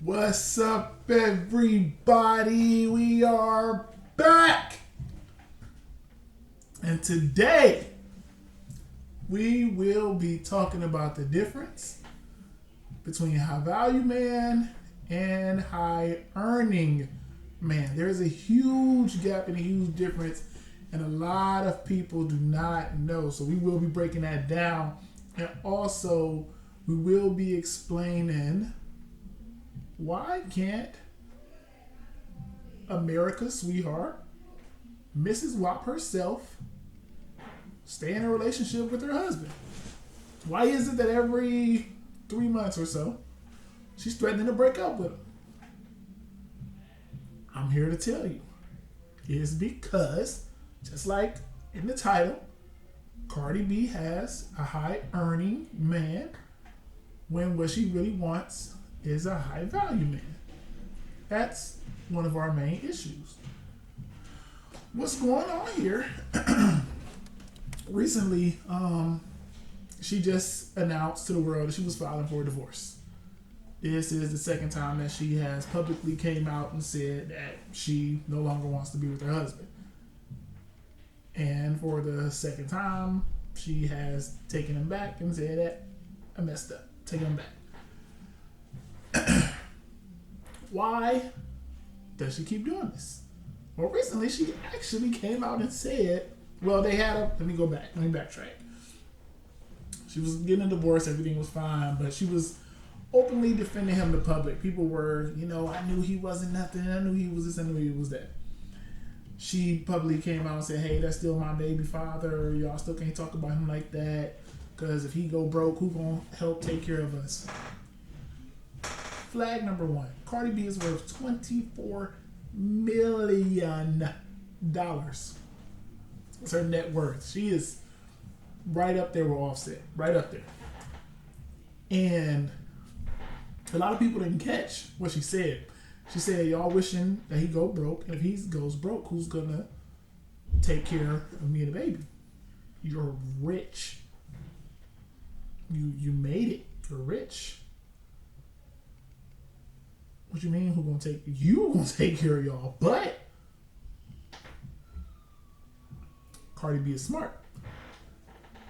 What's up, everybody? We are back. And today, we will be talking about the difference between high value man and high earning man. There's a huge gap and a huge difference, and a lot of people do not know. So, we will be breaking that down. And also, we will be explaining why can't America's sweetheart, Mrs. Wap herself, stay in a relationship with her husband? Why is it that every 3 months or so, she's threatening to break up with him? I'm here to tell you. It's because, just like in the title, Cardi B has a high earning man when what she really wants is a high value man. That's one of our main issues. What's going on here? Recently, she just announced to the world that she was filing for a divorce. This is the second time that she has publicly came out and said that she no longer wants to be with her husband. And for the second time, she has taken him back and said that I messed up. Taking him back. Why does she keep doing this? Well, recently she actually came out and said, well, they had a, let me backtrack. She was getting a divorce, everything was fine, but she was openly defending him to public. People were, I knew he wasn't nothing, I knew he was this, I knew he was that. She publicly came out and said, hey, that's still my baby father, y'all still can't talk about him like that, because if he go broke, who gonna help take care of us? Flag number one. Cardi B is worth $24 million. That's her net worth. She is right up there with Offset. Right up there. And a lot of people didn't catch what she said. She said, y'all wishing that he go broke. And if he goes broke, who's going to take care of me and the baby? You're rich. You made it. You're rich. What you mean? Who gonna take you? Gonna take care of y'all? But Cardi B is smart,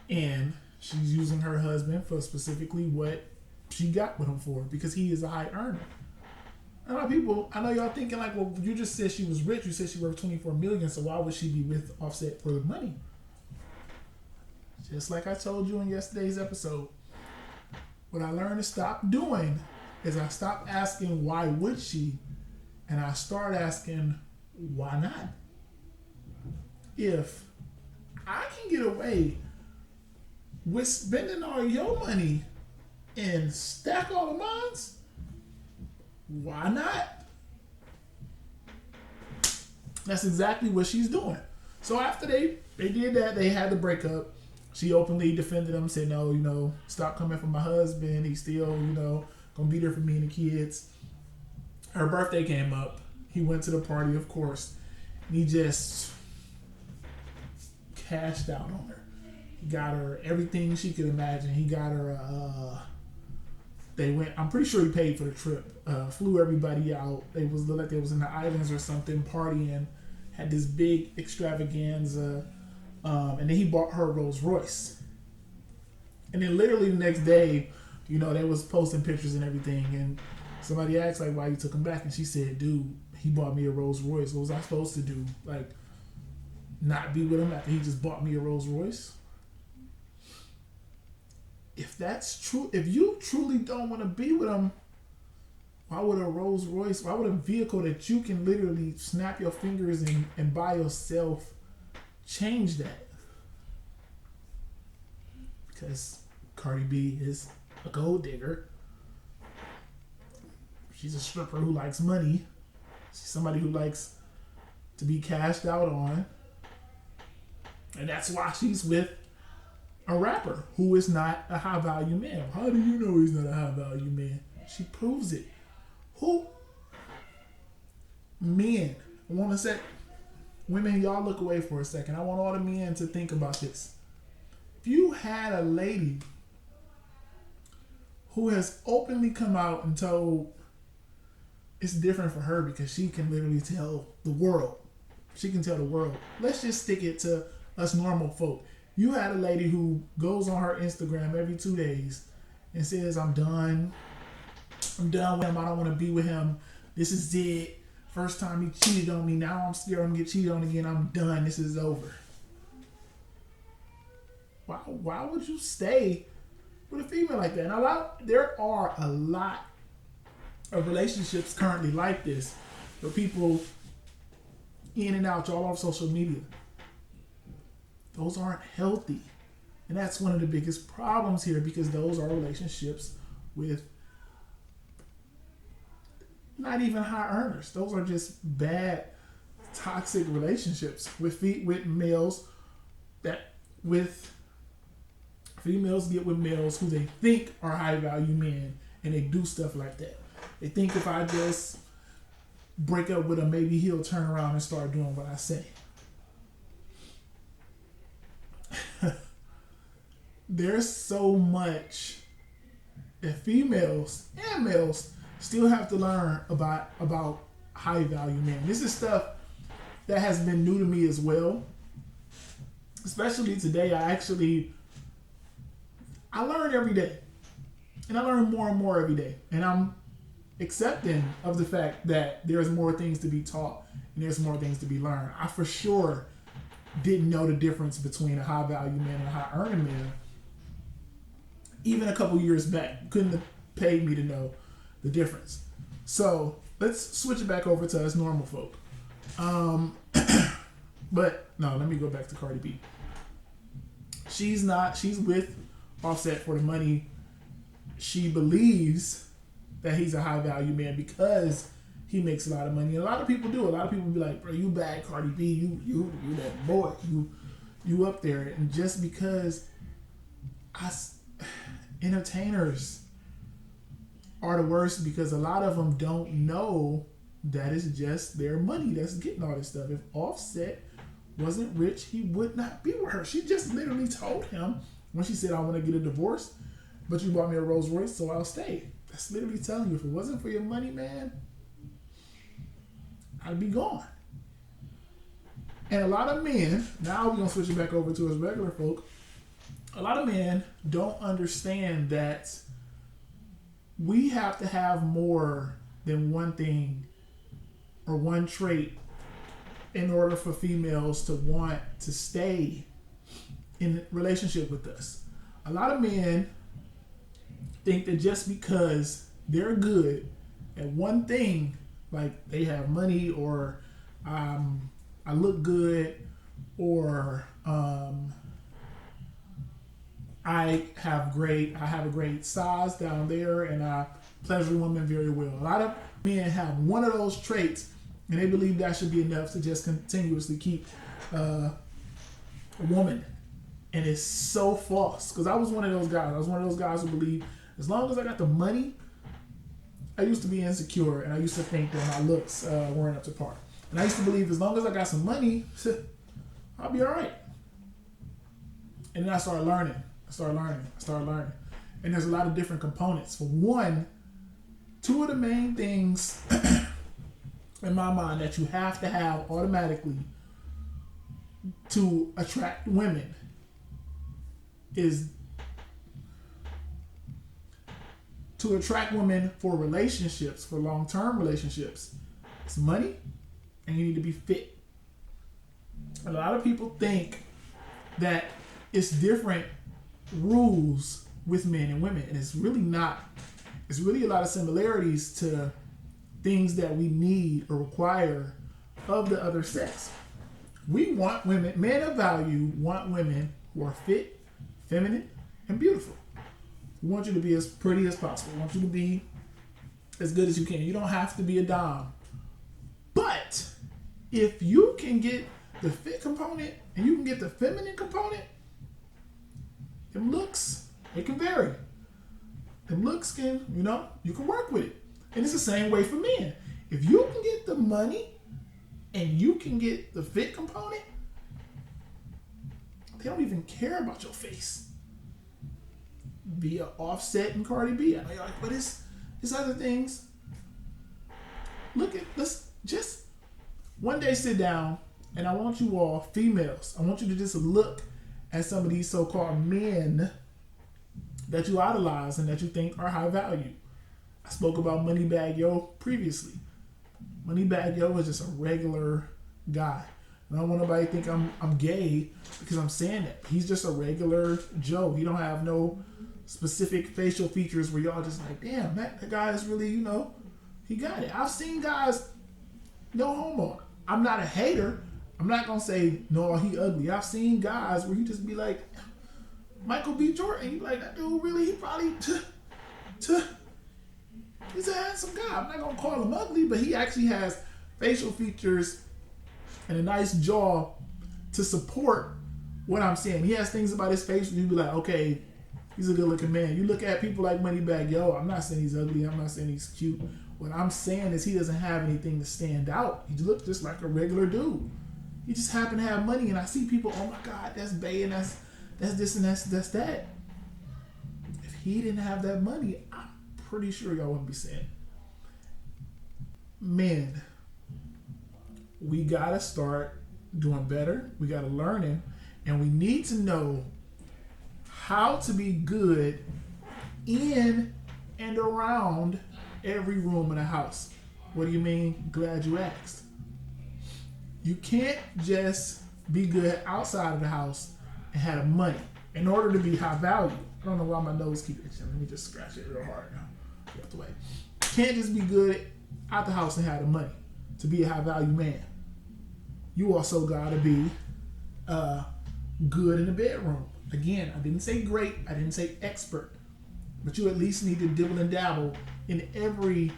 and she's using her husband for specifically what she got with him for, because he is a high earner. A lot of people, I know y'all thinking like, well, you just said she was rich. You said she worth $24 million, so why would she be with Offset for the money? Just like I told you in yesterday's episode, what I learned to stop doing is I stopped asking why would she, and I start asking why not. If I can get away with spending all your money and stack all the mines, why not? That's exactly what she's doing. So after they did that, they had the breakup. She openly defended him, said, no, stop coming for my husband. He's still, gonna be there for me and the kids. Her birthday came up. He went to the party, of course. And he just cashed out on her. He got her everything she could imagine. He got her, they went, I'm pretty sure he paid for the trip. Flew everybody out. They was looked like they was in the islands or something, partying. Had this big extravaganza. And then he bought her a Rolls Royce. And then literally the next day, they was posting pictures and everything. And somebody asked, like, why you took him back? And she said, dude, he bought me a Rolls Royce. What was I supposed to do? Like, not be with him after he just bought me a Rolls Royce? If that's true, if you truly don't want to be with him, why would a Rolls Royce, why would a vehicle that you can literally snap your fingers and buy yourself change that? Because Cardi B is a gold digger. She's a stripper who likes money. She's somebody who likes to be cashed out on. And that's why she's with a rapper who is not a high value man. How do you know he's not a high value man? She proves it. Who? Men. I want to say, women, y'all look away for a second. I want all the men to think about this. If you had a lady who has openly come out and told it's different for her because she can literally tell the world. She can tell the world. Let's just stick it to us normal folk. You had a lady who goes on her Instagram every 2 days and says, I'm done. I'm done with him. I don't want to be with him. This is it. First time he cheated on me. Now I'm scared I'm going to get cheated on again. I'm done. This is over. Why would you stay with a female like that? And there are a lot of relationships currently like this, where people in and out all over social media. Those aren't healthy. And that's one of the biggest problems here, because those are relationships with not even high earners. Those are just bad, toxic relationships with males with females get with males who they think are high value men, and they do stuff like that. They think if I just break up with him, maybe he'll turn around and start doing what I say. There's so much that females and males still have to learn about high value men. This is stuff that has been new to me as well. Especially today, I learn every day. And I learn more and more every day. And I'm accepting of the fact that there's more things to be taught and there's more things to be learned. I for sure didn't know the difference between a high value man and a high earning man. Even a couple years back, couldn't have paid me to know the difference. So let's switch it back over to us normal folk. But no, let me go back to Cardi B. She's with Offset for the money. She believes that he's a high value man because he makes a lot of money. And a lot of people do. A lot of people be like, bro, you bad, Cardi B. You that boy. You up there. And just because entertainers are the worst, because a lot of them don't know that it's just their money that's getting all this stuff. If Offset wasn't rich, he would not be with her. She just literally told him when she said, I want to get a divorce, but you bought me a Rolls Royce, so I'll stay. That's literally telling you, if it wasn't for your money, man, I'd be gone. And a lot of men, now we're going to switch it back over to us regular folk, a lot of men don't understand that we have to have more than one thing or one trait in order for females to want to stay in a relationship with us. A lot of men think that just because they're good at one thing, like they have money, or I look good, or I have a great size down there, and I pleasure women very well. A lot of men have one of those traits, and they believe that should be enough to just continuously keep a woman. And it's so false. Because I was one of those guys. I was one of those guys who believed as long as I got the money, I used to be insecure, and I used to think that my looks weren't up to par. And I used to believe as long as I got some money, I'll be all right. And then I started learning. And there's a lot of different components. For one, two of the main things in my mind that you have to have automatically to attract women is to attract women for relationships, for long-term relationships. It's money, and you need to be fit. A lot of people think that it's different rules with men and women, and it's really not. It's really a lot of similarities to things that we need or require of the other sex. We want women, men of value want women who are fit, feminine, and beautiful. We want you to be as pretty as possible. We want you to be as good as you can. You don't have to be a dom. But if you can get the fit component and you can get the feminine component, them looks, it can vary. Them looks can, you can work with it. And it's the same way for men. If you can get the money and you can get the fit component, they don't even care about your face. Via Offset and Cardi B. I know you're like, but it's other things. let's just one day sit down and I want you all, females, I want you to just look at some of these so-called men that you idolize and that you think are high value. I spoke about Moneybag Yo previously. Moneybag Yo is just a regular guy. I don't want nobody to think I'm gay because I'm saying that. He's just a regular Joe. He don't have no specific facial features where y'all just like, damn, that guy is really, he got it. I've seen guys, no homo. I'm not a hater. I'm not going to say, no, he ugly. I've seen guys where you just be like, Michael B. Jordan, you like, that dude really, he probably, he's a handsome guy. I'm not going to call him ugly, but he actually has facial features and a nice jaw to support what I'm saying. He has things about his face where you be like, okay, he's a good looking man. You look at people like Moneybag Yo, I'm not saying he's ugly, I'm not saying he's cute. What I'm saying is he doesn't have anything to stand out. He looks just like a regular dude. He just happen to have money, and I see people, oh my God, that's Bay, and that's this and that's that. If he didn't have that money, I'm pretty sure y'all wouldn't be saying. Men, we gotta start doing better. We gotta learn it, and we need to know how to be good in and around every room in a house. What do you mean? Glad you asked. You can't just be good outside of the house and have money in order to be high value. I don't know why my nose keeps itching. Let me just scratch it real hard now. Get out the way. You can't just be good out the house and have the money to be a high value man. You also gotta be good in the bedroom. Again, I didn't say great, I didn't say expert, but you at least need to dibble and dabble in every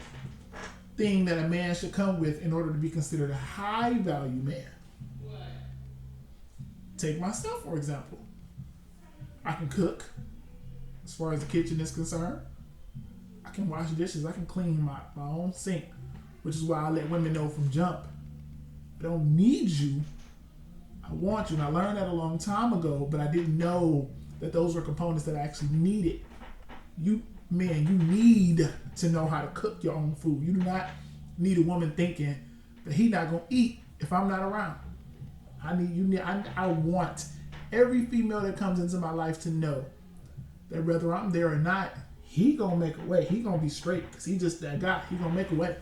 thing that a man should come with in order to be considered a high value man. Take myself, for example. I can cook as far as the kitchen is concerned. I can wash dishes. I can clean my own sink, which is why I let women know from jump. I don't need you. I want you. And I learned that a long time ago, but I didn't know that those were components that I actually needed. You need to know how to cook your own food. You do not need a woman thinking that he's not going to eat if I'm not around. I want every female that comes into my life to know that whether I'm there or not, he going to make a way. He going to be straight because he just that guy. He going to make a way.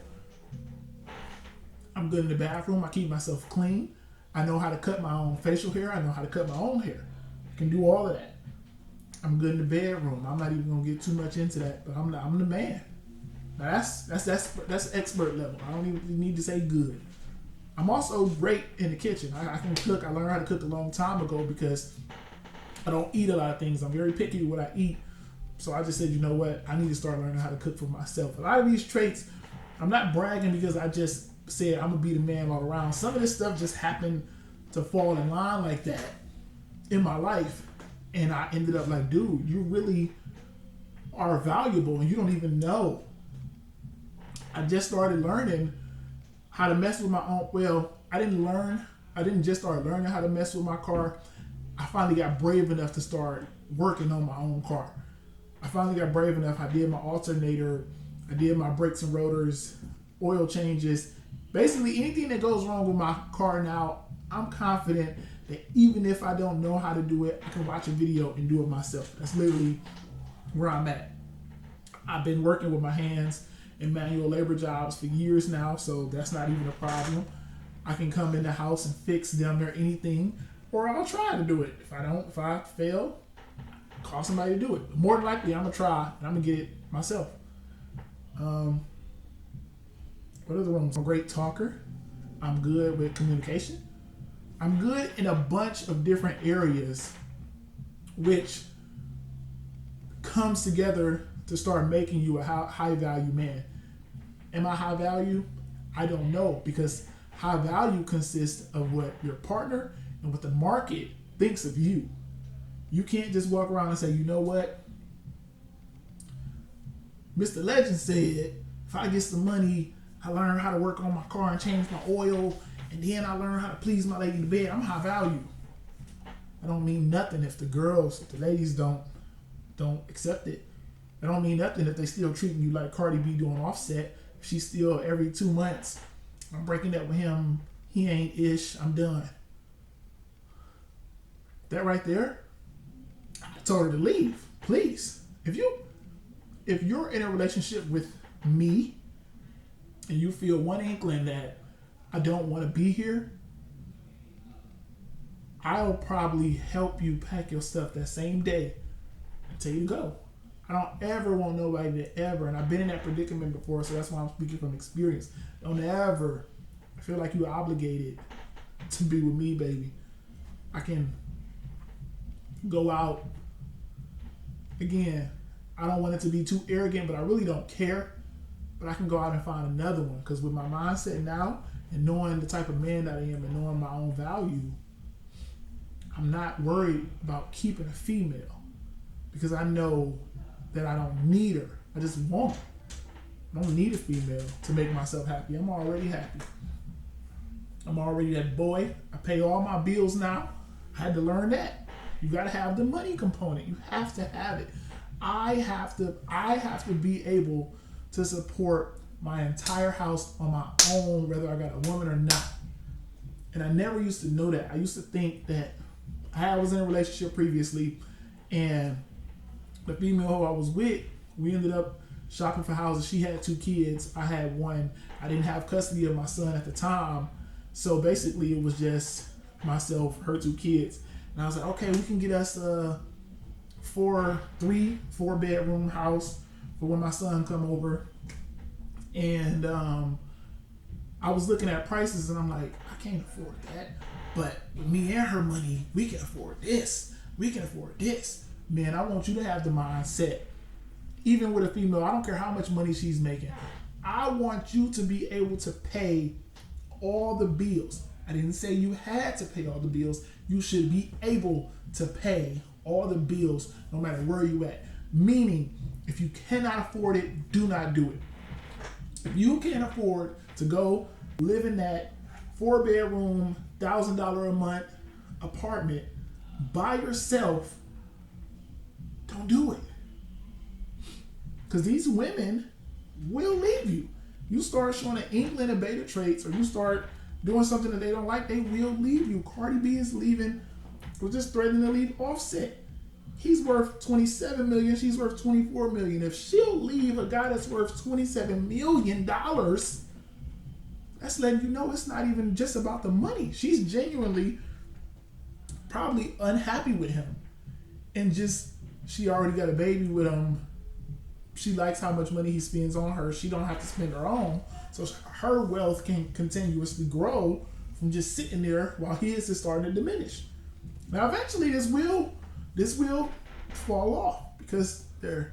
I'm good in the bathroom. I keep myself clean. I know how to cut my own facial hair. I know how to cut my own hair. I can do all of that. I'm good in the bedroom. I'm not even gonna get too much into that, but I'm the man. Now that's expert level. I don't even need to say good. I'm also great in the kitchen. I can cook. I learned how to cook a long time ago because I don't eat a lot of things. I'm very picky with what I eat. So I just said, you know what? I need to start learning how to cook for myself. A lot of these traits, I'm not bragging because I just said I'm gonna be the man all around. Some of this stuff just happened to fall in line like that in my life. And I ended up like, dude, you really are valuable and you don't even know. I just started learning how to mess with my own. Well, I didn't just start learning how to mess with my car. I finally got brave enough to start working on my own car. I finally got brave enough. I did my alternator. I did my brakes and rotors, oil changes. Basically, anything that goes wrong with my car now, I'm confident that even if I don't know how to do it, I can watch a video and do it myself. That's literally where I'm at. I've been working with my hands in manual labor jobs for years now, so that's not even a problem. I can come in the house and fix them or anything, or I'll try to do it. If I fail, call somebody to do it. More than likely, I'm gonna try and I'm gonna get it myself. What are the ones? I'm a great talker. I'm good with communication. I'm good in a bunch of different areas, which comes together to start making you a high value man. Am I high value? I don't know, because high value consists of what your partner and what the market thinks of you. You can't just walk around and say, you know what? Mr. Legend said, if I get some money, I learn how to work on my car and change my oil, and then I learn how to please my lady in the bed. I'm high value. I don't mean nothing if the ladies don't accept it. I don't mean nothing if they still treating you like Cardi B doing Offset. She's still every 2 months. I'm breaking up with him. He ain't ish. I'm done. That right there, I told her to leave. Please. If you're in a relationship with me and you feel one inkling that I don't want to be here, I'll probably help you pack your stuff that same day and tell you to go. I don't ever want nobody to ever, and I've been in that predicament before, so that's why I'm speaking from experience. Don't ever feel like you're obligated to be with me, baby. I can go out. Again, I don't want it to be too arrogant, but I really don't care. But I can go out and find another one, because with my mindset now and knowing the type of man that I am and knowing my own value, I'm not worried about keeping a female, because I know that I don't need her. I just want her. I don't need a female to make myself happy. I'm already happy. I'm already that boy. I pay all my bills now. I had to learn that. You got to have the money component. You have to have it. I have to be able to support my entire house on my own, whether I got a woman or not. And I never used to know that. I used to think that I was in a relationship previously, and the female who I was with, we ended up shopping for houses. She had 2 kids. I had 1. I didn't have custody of my son at the time. So basically it was just myself, her 2 kids. And I was like, okay, we can get us a 4-bedroom house for when my son come over. And I was looking at prices and I'm like, I can't afford that. But with me and her money, we can afford this. We can afford this. Man, I want you to have the mindset. Even with a female, I don't care how much money she's making. I want you to be able to pay all the bills. I didn't say you had to pay all the bills. You should be able to pay all the bills no matter where you at. Meaning, if you cannot afford it, do not do it. If you can't afford to go live in that 4-bedroom, $1,000 a month apartment by yourself, don't do it. Because these women will leave you. You start showing an inkling of beta traits, or you start doing something that they don't like, they will leave you. Cardi B is leaving, was just threatening to leave Offset. He's worth $27 million, she's worth $24 million. If she'll leave a guy that's worth $27 million, that's letting you know it's not even just about the money. She's genuinely probably unhappy with him. And just, she already got a baby with him. She likes how much money he spends on her. She don't have to spend her own. So her wealth can continuously grow from just sitting there while his is starting to diminish. Now eventually this will fall off because they're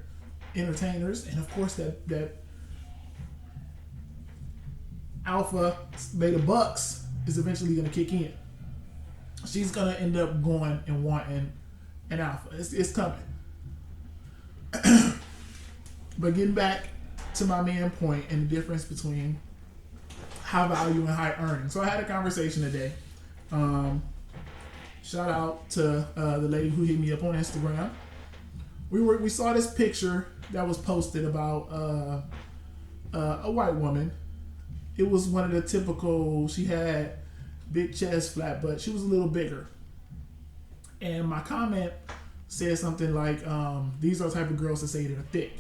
entertainers, and of course that alpha beta bucks is eventually going to kick in. She's going to end up going and wanting an alpha. It's coming. But getting back to my main point and the difference between high value and high earning. So I had a conversation today. Shout out to the lady who hit me up on Instagram. We saw this picture that was posted about a white woman. It was one of the typical, she had big chest, flat butt. She was a little bigger. And my comment said something like, these are the type of girls that say they're thick.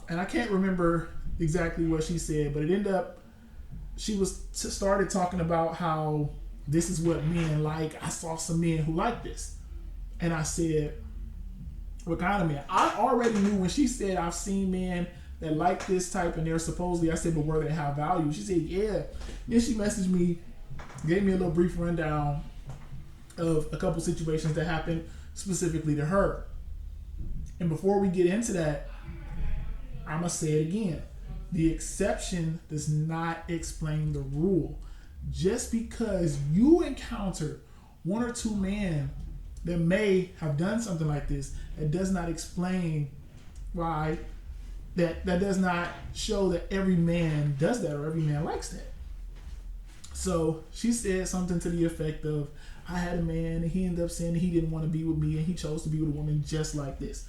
And I can't remember exactly what she said, but it ended up, she started talking about how this is what men like. I saw some men who like this. And I said, what kind of men? I already knew when she said, I've seen men that like this type and they're supposedly, I said, but were they high value? She said, yeah. Then she messaged me, gave me a little brief rundown of a couple situations that happened specifically to her. And before we get into that, I'm going to say it again. The exception does not explain the rule. Just because you encounter 1 or 2 men that may have done something like this, that does not explain why, that does not show that every man does that or every man likes that. So she said something to the effect of, I had a man and he ended up saying he didn't want to be with me and he chose to be with a woman just like this.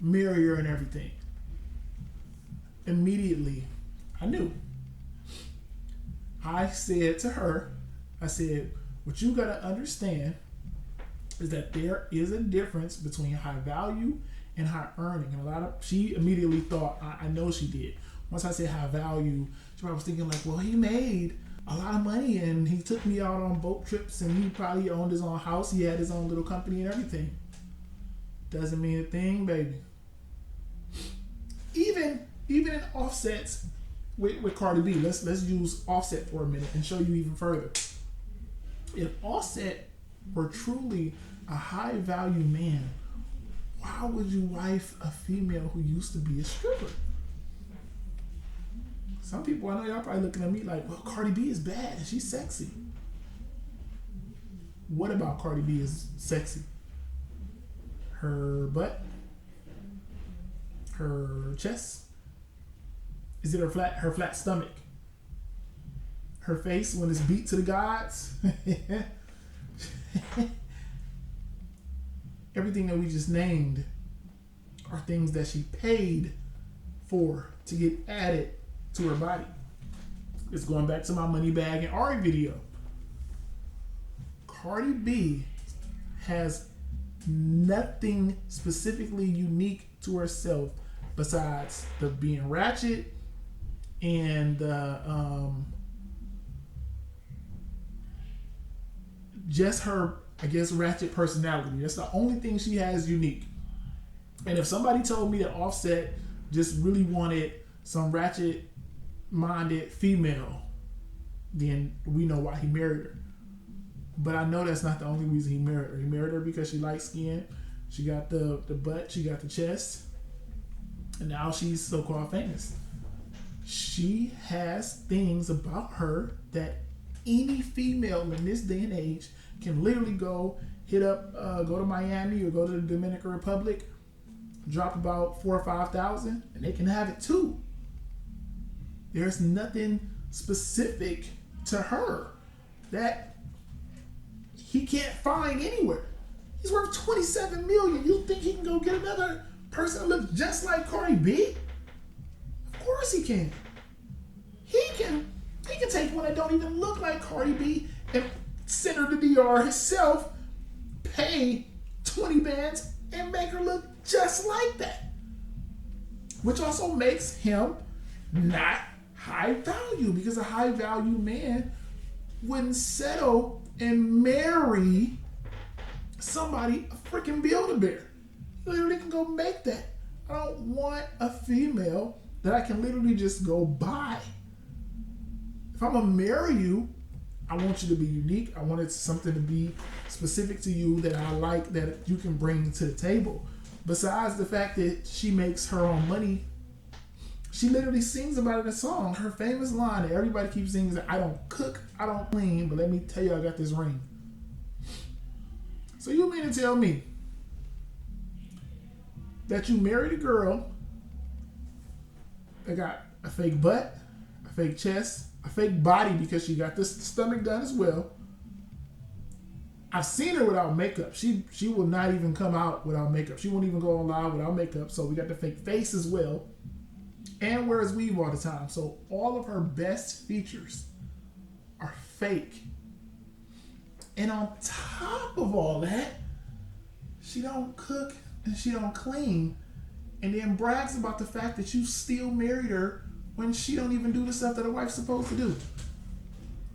Marry her and everything. Immediately, I knew. I said to her, I said, what you gotta understand is that there is a difference between high value and high earning. And she immediately thought, I know she did. Once I said high value, she probably was thinking like, well, he made a lot of money and he took me out on boat trips and he probably owned his own house. He had his own little company and everything. Doesn't mean a thing, baby. Even in Offset's with Cardi B, let's use Offset for a minute and show you even further. If Offset were truly a high value man, why would you wife a female who used to be a stripper? Some people, I know y'all probably looking at me like, well, Cardi B is bad and she's sexy. What about Cardi B is sexy? Her butt? Her chest? Is it her flat stomach? Her face when it's beat to the gods? Everything that we just named are things that she paid for to get added to her body. It's going back to my Moneybag and Ari video. Cardi B has nothing specifically unique to herself besides the being ratchet and just her, I guess, ratchet personality. That's the only thing she has unique. And if somebody told me that Offset just really wanted some ratchet minded female, then we know why he married her. But I know that's not the only reason he married her. He married her because she likes skin. She got the butt, she got the chest, and now she's so-called famous. She has things about her that any female in this day and age can literally go to Miami or go to the Dominican Republic, drop about 4,000 or 5,000, and they can have it too. There's nothing specific to her that he can't find anywhere. He's worth $27 million. You think he can go get another person that looks just like Cardi B? Of course he can. He can take one that don't even look like Cardi B and send her to DR himself, pay 20 bands, and make her look just like that. Which also makes him not high value, because a high value man wouldn't settle and marry somebody, a freaking Build-A-Bear. You literally can go make that. I don't want a female that I can literally just go buy. If I'm gonna marry you, I want you to be unique. I want it something to be specific to you that I like, that you can bring to the table. Besides the fact that she makes her own money, she literally sings about it in a song. Her famous line that everybody keeps singing is that I don't cook, I don't clean, but let me tell you, I got this ring. So you mean to tell me that you married a girl that got a fake butt, a fake chest, a fake body because she got this stomach done as well. I've seen her without makeup. She will not even come out without makeup. She won't even go on live without makeup. So we got the fake face as well. And wears weave all the time. So all of her best features are fake. And on top of all that, she don't cook and she don't clean. And then brags about the fact that you still married her when she don't even do the stuff that a wife's supposed to do.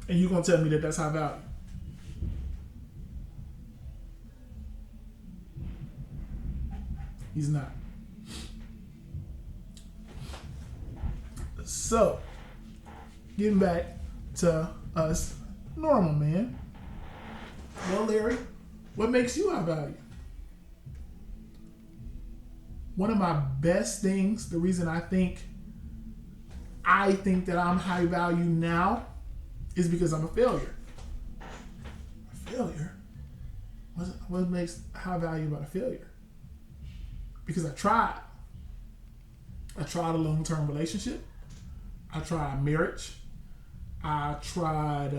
And you gonna tell me that that's high value? He's not. So, getting back to us normal men. Well, Larry, what makes you high value? One of my best things, the reason I think that I'm high value now is because I'm a failure. A failure? What makes high value about a failure? Because I tried. I tried a long-term relationship. I tried marriage. I tried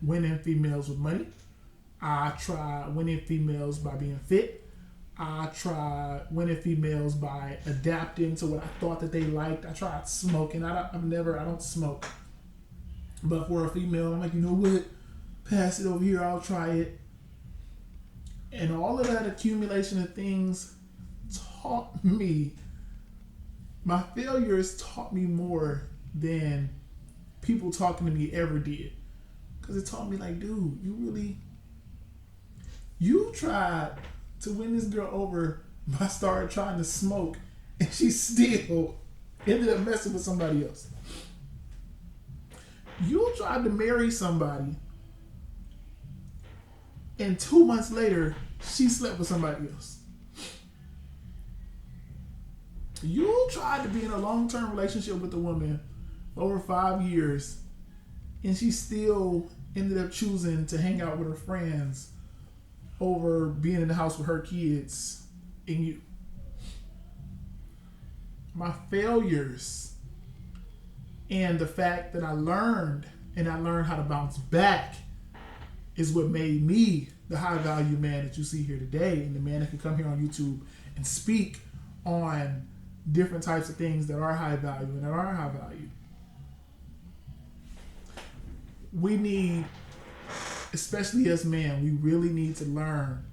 winning females with money. I tried winning females by being fit. I tried winning females by adapting to what I thought that they liked. I tried smoking. I don't smoke. But for a female, I'm like, you know what? Pass it over here. I'll try it. And all of that accumulation of things taught me. My failures taught me more than people talking to me ever did. Because it taught me, like, dude, you tried to win this girl over by starting trying to smoke, and she still ended up messing with somebody else. You tried to marry somebody, and 2 months later, she slept with somebody else. You tried to be in a long-term relationship with a woman for over 5 years, and she still ended up choosing to hang out with her friends over being in the house with her kids and you. My failures and the fact that I learned how to bounce back is what made me the high value man that you see here today, and the man that can come here on YouTube and speak on different types of things that are high value and that aren't high value. We need, especially as men, we really need to learn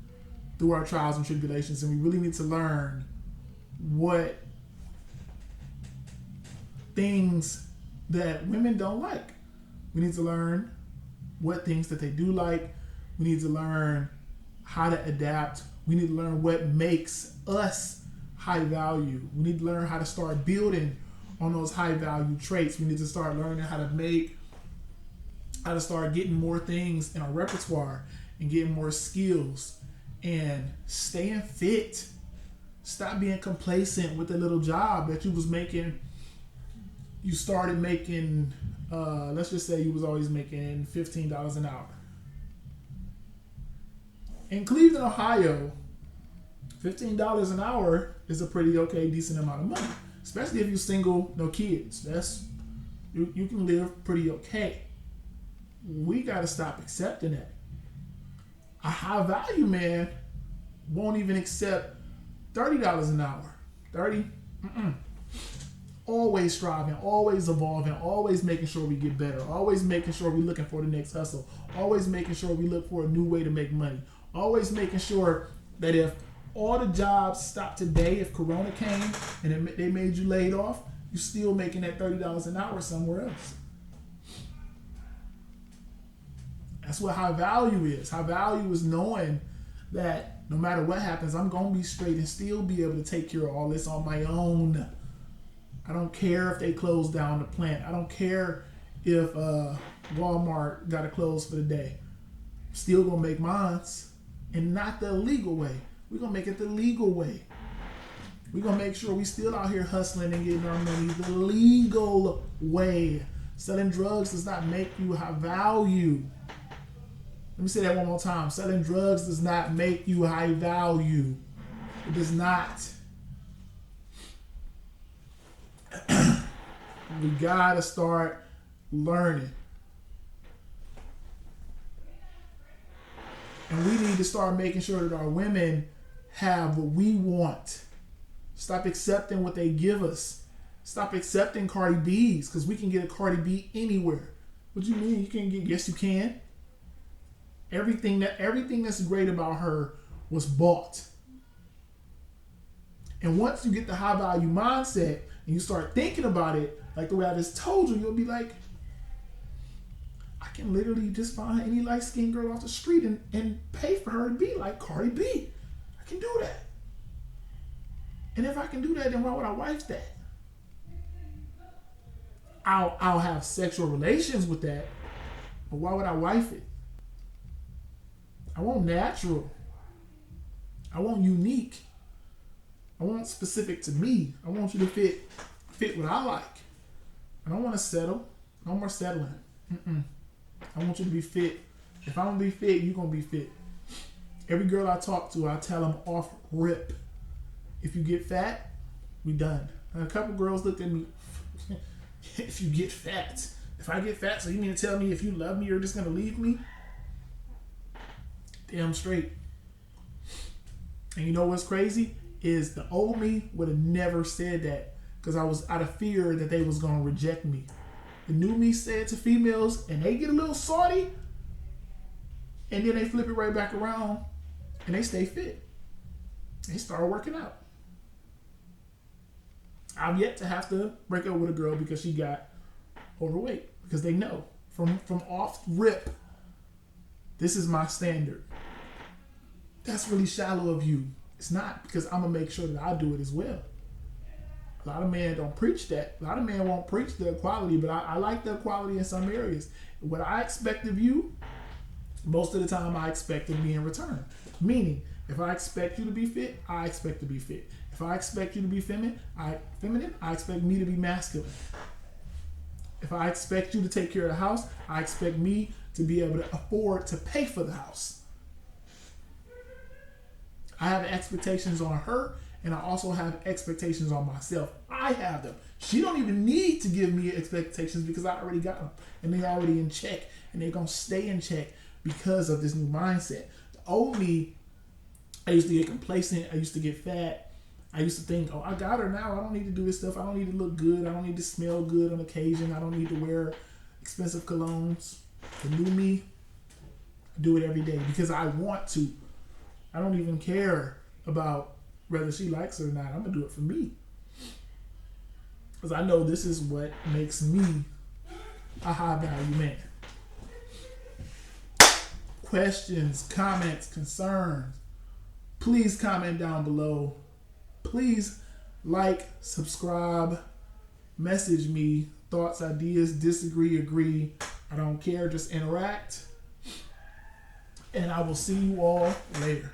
through our trials and tribulations, and we really need to learn what things that women don't like. We need to learn what things that they do like. We need to learn how to adapt. We need to learn what makes us high value. We need to learn how to start building on those high value traits. We need to start learning how to start getting more things in our repertoire and getting more skills and staying fit. Stop being complacent with the little job that you was making. You started making, let's just say you was always making $15 an hour. In Cleveland, Ohio, $15 an hour is a pretty okay, decent amount of money. Especially if you're single, no kids. You can live pretty okay. We got to stop accepting that. A high value man won't even accept $30 an hour. 30? Always striving, always evolving, always making sure we get better, always making sure we're looking for the next hustle, always making sure we look for a new way to make money, always making sure that if all the jobs stopped today, if Corona came and they made you laid off, you're still making that $30 an hour somewhere else. That's what high value is. High value is knowing that no matter what happens, I'm going to be straight and still be able to take care of all this on my own. I don't care if they close down the plant. I don't care if Walmart got to close for the day. I'm still going to make mines, and not the illegal way. We're going to make it the legal way. We're going to make sure we still out here hustling and getting our money the legal way. Selling drugs does not make you high value. Let me say that one more time. Selling drugs does not make you high value. It does not. We gotta start learning. And we need to start making sure that our women have what we want. Stop accepting what they give us. Stop accepting Cardi B's, because we can get a Cardi B anywhere. What do you mean? You can get? Yes, you can. Everything that's great about her was bought. And once you get the high value mindset and you start thinking about it like the way I just told you, you'll be like, I can literally just find any light-skinned girl off the street and pay for her to be like Cardi B. I can do that. And if I can do that, then why would I wife that? I'll have sexual relations with that, but why would I wife it? I want natural. I want unique. I want specific to me. I want you to fit what I like. I don't want to settle. No more settling. I want you to be fit. If I'm going to be fit, you're going to be fit. Every girl I talk to, I tell them off rip. If you get fat, we done. And a couple girls looked at me. If you get fat. If I get fat, so you mean to tell me if you love me, you're just going to leave me? Damn straight. And you know what's crazy? Is the old me would have never said that because I was out of fear that they was going to reject me. The new me said to females, and they get a little salty, and then they flip it right back around, and they stay fit. They start working out. I've yet to have to break up with a girl because she got overweight, because they know from off rip, this is my standard. That's really shallow of you. It's not, because I'm gonna make sure that I do it as well. A lot of men don't preach that. A lot of men won't preach the equality, but I like the equality in some areas. What I expect of you, most of the time I expect of me in return. Meaning, if I expect you to be fit, I expect to be fit. If I expect you to be feminine, I expect me to be masculine. If I expect you to take care of the house, I expect me to be able to afford to pay for the house. I have expectations on her, and I also have expectations on myself. I have them. She don't even need to give me expectations because I already got them, and they're already in check, and they're gonna stay in check because of this new mindset. The old me, I used to get complacent. I used to get fat. I used to think, oh, I got her now. I don't need to do this stuff. I don't need to look good. I don't need to smell good on occasion. I don't need to wear expensive colognes. The new me, I do it every day because I want to. I don't even care about whether she likes it or not. I'm going to do it for me. Because I know this is what makes me a high value man. Questions, comments, concerns, please comment down below. Please like, subscribe, message me, thoughts, ideas, disagree, agree. I don't care, just interact. And I will see you all later.